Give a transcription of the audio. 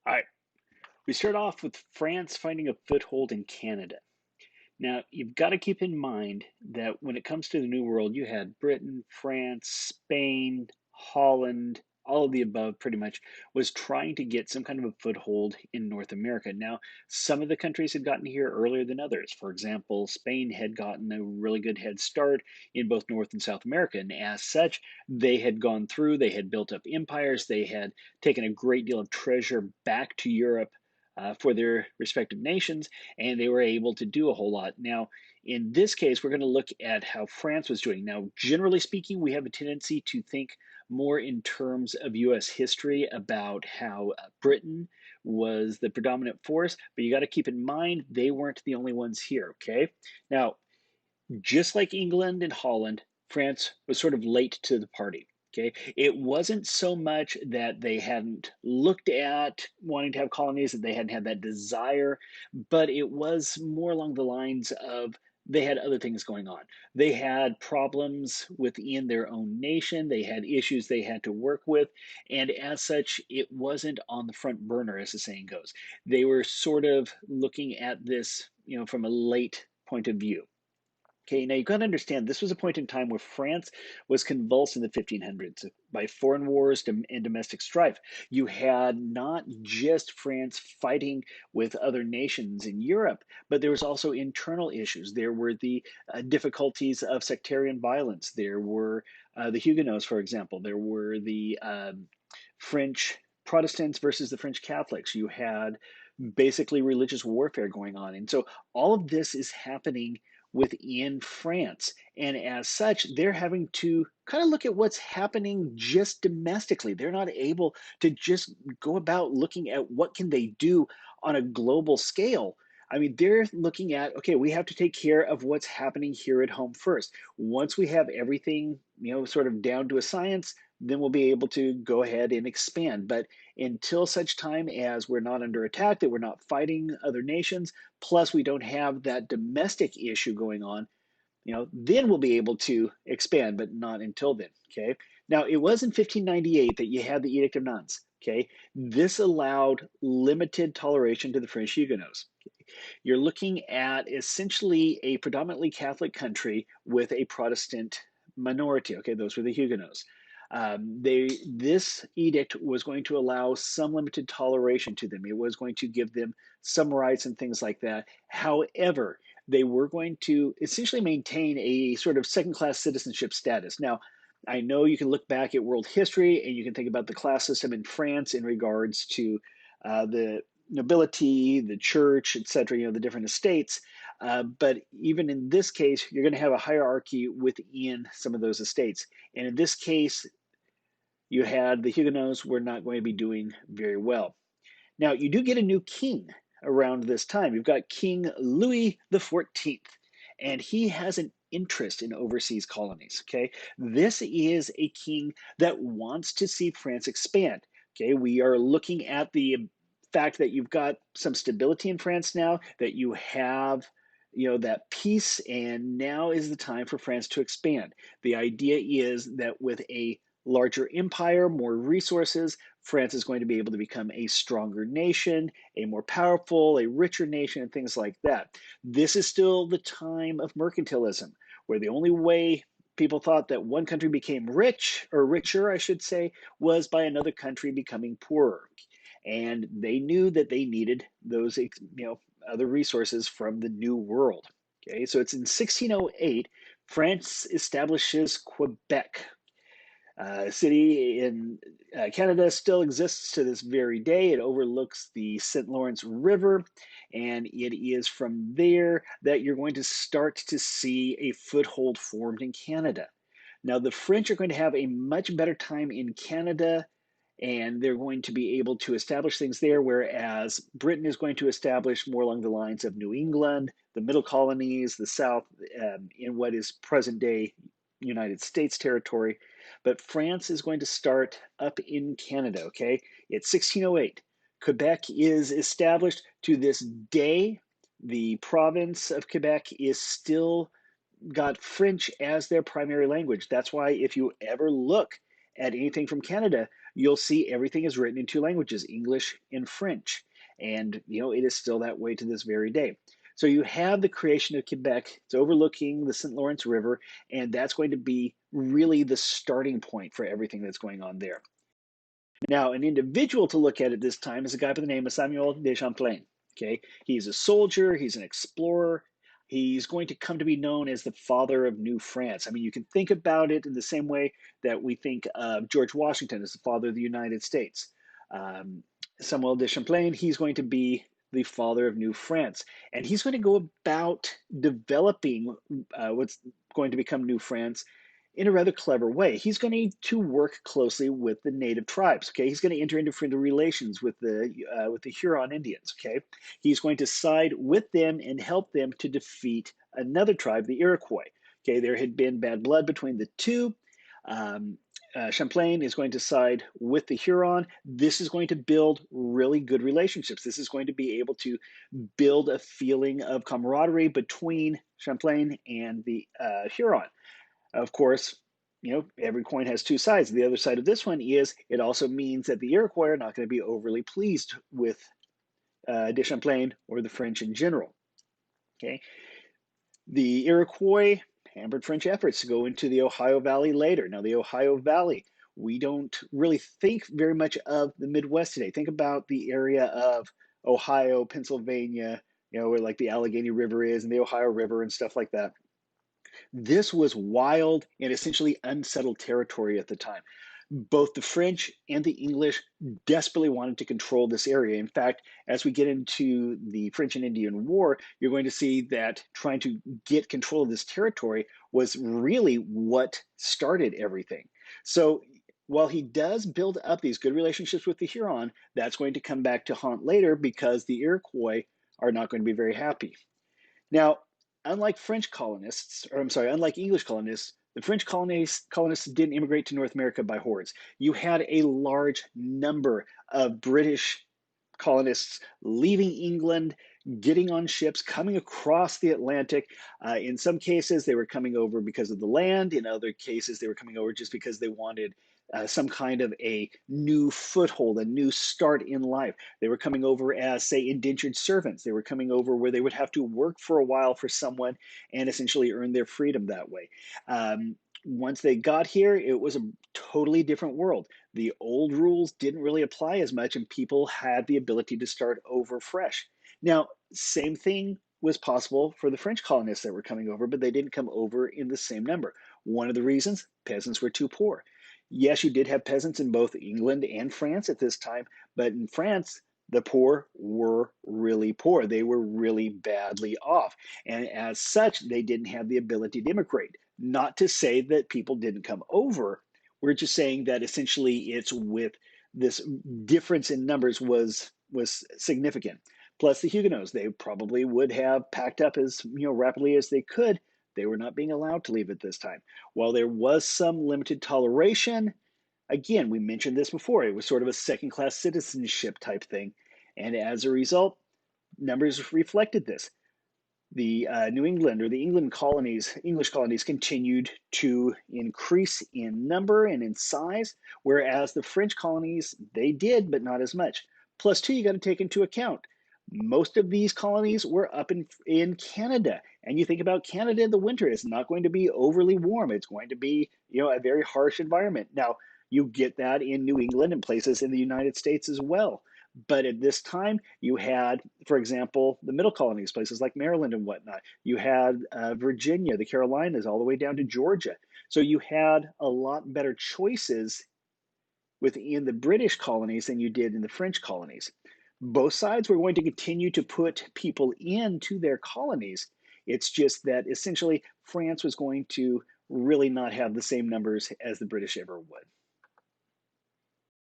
All right, we start off with France finding a foothold in Canada. Now, you've got to keep in mind that when it comes to the New World, you had Britain, France, Spain, Holland, all of the above pretty much was trying to get some kind of a foothold in North America. Now, some of the countries had gotten here earlier than others. For example, Spain had gotten a really good head start in both North and South America. And as such, they had gone through, they had built up empires, they had taken a great deal of treasure back to Europe. For their respective nations, and they were able to do a whole lot. Now, in this case, we're going to look at how France was doing. Now, generally speaking, we have a tendency to think more in terms of US history about how Britain was the predominant force, but you got to keep in mind they weren't the only ones here, okay? Now, just like England and Holland, France was sort of late to the party. Okay, it wasn't so much that they hadn't looked at wanting to have colonies, that they hadn't had that desire, but it was more along the lines of they had other things going on. They had problems within their own nation, they had issues they had to work with, and as such, it wasn't on the front burner, as the saying goes. They were sort of looking at this, from a late point of view. Okay, now you've got to understand this was a point in time where France was convulsed in the 1500s by foreign wars and domestic strife. You had not just France fighting with other nations in Europe, but there was also internal issues. There were the difficulties of sectarian violence. There were the Huguenots, for example. There were the French Protestants versus the French Catholics. You had basically religious warfare going on. And so all of this is happening within France. And as such, they're having to kind of look at what's happening just domestically. They're not able to just go about looking at what can they do on a global scale. I mean, they're looking at, okay, we have to take care of what's happening here at home first. Once we have everything, sort of down to a science, then we'll be able to go ahead and expand. But until such time as we're not under attack, that we're not fighting other nations, plus we don't have that domestic issue going on, then we'll be able to expand, but not until then. Okay. Now, it was in 1598 that you had the Edict of Nantes. Okay. This allowed limited toleration to the French Huguenots. You're looking at essentially a predominantly Catholic country with a Protestant minority. Okay, those were the Huguenots. This edict was going to allow some limited toleration to them. It was going to give them some rights and things like that. However, they were going to essentially maintain a sort of second class citizenship status. Now, I know you can look back at world history and you can think about the class system in France in regards to the nobility, the church, etc., the different estates. But even in this case, you're going to have a hierarchy within some of those estates. And in this case, you had the Huguenots were not going to be doing very well. Now, you do get a new king around this time. You've got King Louis the 14th, and he has an interest in overseas colonies. Okay, this is a king that wants to see France expand. Okay, we are looking at the fact that you've got some stability in France now, that you have that peace, and now is the time for France to expand. The idea is that with a larger empire, more resources, France is going to be able to become a stronger nation, a more powerful, a richer nation, and things like that. This is still the time of mercantilism, where the only way people thought that one country became rich, or richer, I should say, was by another country becoming poorer. And they knew that they needed those, other resources from the New World. Okay, so it's in 1608, France establishes Quebec. City in Canada still exists to this very day. It overlooks the St. Lawrence River, and it is from there that you're going to start to see a foothold formed in Canada. Now, the French are going to have a much better time in Canada, and they're going to be able to establish things there, whereas Britain is going to establish more along the lines of New England, the middle colonies, the South, in what is present day United States territory. But France is going to start up in Canada, okay? It's 1608. Quebec is established to this day. The province of Quebec is still got French as their primary language. That's why if you ever look at anything from Canada, you'll see everything is written in two languages, English and French. And, it is still that way to this very day. So you have the creation of Quebec. It's overlooking the St. Lawrence River, and that's going to be really the starting point for everything that's going on there. Now, an individual to look at at this time is a guy by the name of Samuel de Champlain. Okay, he's a soldier, he's an explorer. He's going to come to be known as the father of New France. I mean, you can think about it in the same way that we think of George Washington as the father of the United States. Um, Samuel de Champlain, he's going to be the father of New France. And he's going to go about developing what's going to become New France in a rather clever way. He's going to work closely with the native tribes. Okay, he's going to enter into friendly relations with the Huron Indians. Okay, he's going to side with them and help them to defeat another tribe, the Iroquois. Okay, there had been bad blood between the two. Um, Champlain is going to side with the Huron. This is going to build really good relationships. This is going to be able to build a feeling of camaraderie between Champlain and the Huron. Of course, every coin has two sides. The other side of this one is it also means that the Iroquois are not going to be overly pleased with de Champlain or the French in general. Okay, the Iroquois hampered French efforts to go into the Ohio Valley later. Now, the Ohio Valley, we don't really think very much of the Midwest today. Think about the area of Ohio, Pennsylvania, where like the Allegheny River is and the Ohio River and stuff like that. This was wild and essentially unsettled territory at the time. Both the French and the English desperately wanted to control this area. In fact, as we get into the French and Indian War, you're going to see that trying to get control of this territory was really what started everything. So while he does build up these good relationships with the Huron, that's going to come back to haunt later because the Iroquois are not going to be very happy. Now, unlike French colonists, or I'm sorry, unlike English colonists, the French colonists didn't immigrate to North America by hordes. You had a large number of British colonists leaving England, getting on ships, coming across the Atlantic. In some cases, they were coming over because of the land. In other cases, they were coming over just because they wanted some kind of a new foothold, a new start in life. They were coming over as, say, indentured servants. They were coming over where they would have to work for a while for someone and essentially earn their freedom that way. Once they got here, it was a totally different world. The old rules didn't really apply as much, and people had the ability to start over fresh. Now, same thing was possible for the French colonists that were coming over, but they didn't come over in the same number. One of the reasons, peasants were too poor. Yes, you did have peasants in both England and France at this time, but in France, the poor were really poor. They were really badly off. And as such, they didn't have the ability to immigrate. Not to say that people didn't come over. We're just saying that essentially it's with this difference in numbers was significant. Plus the Huguenots, they probably would have packed up as rapidly as they could. They were not being allowed to leave at this time. While there was some limited toleration, again, we mentioned this before, it was sort of a second class citizenship type thing. And as a result, numbers reflected this. The New England or the English colonies continued to increase in number and in size, whereas the French colonies, they did, but not as much. Plus, two, you got to take into account most of these colonies were up in Canada. And you think about Canada in the winter, it's not going to be overly warm. It's going to be, a very harsh environment. Now, you get that in New England and places in the United States as well. But at this time, you had, for example, the middle colonies, places like Maryland and whatnot. You had Virginia, the Carolinas, all the way down to Georgia. So you had a lot better choices within the British colonies than you did in the French colonies. Both sides were going to continue to put people into their colonies. It's just that essentially France was going to really not have the same numbers as the British ever would.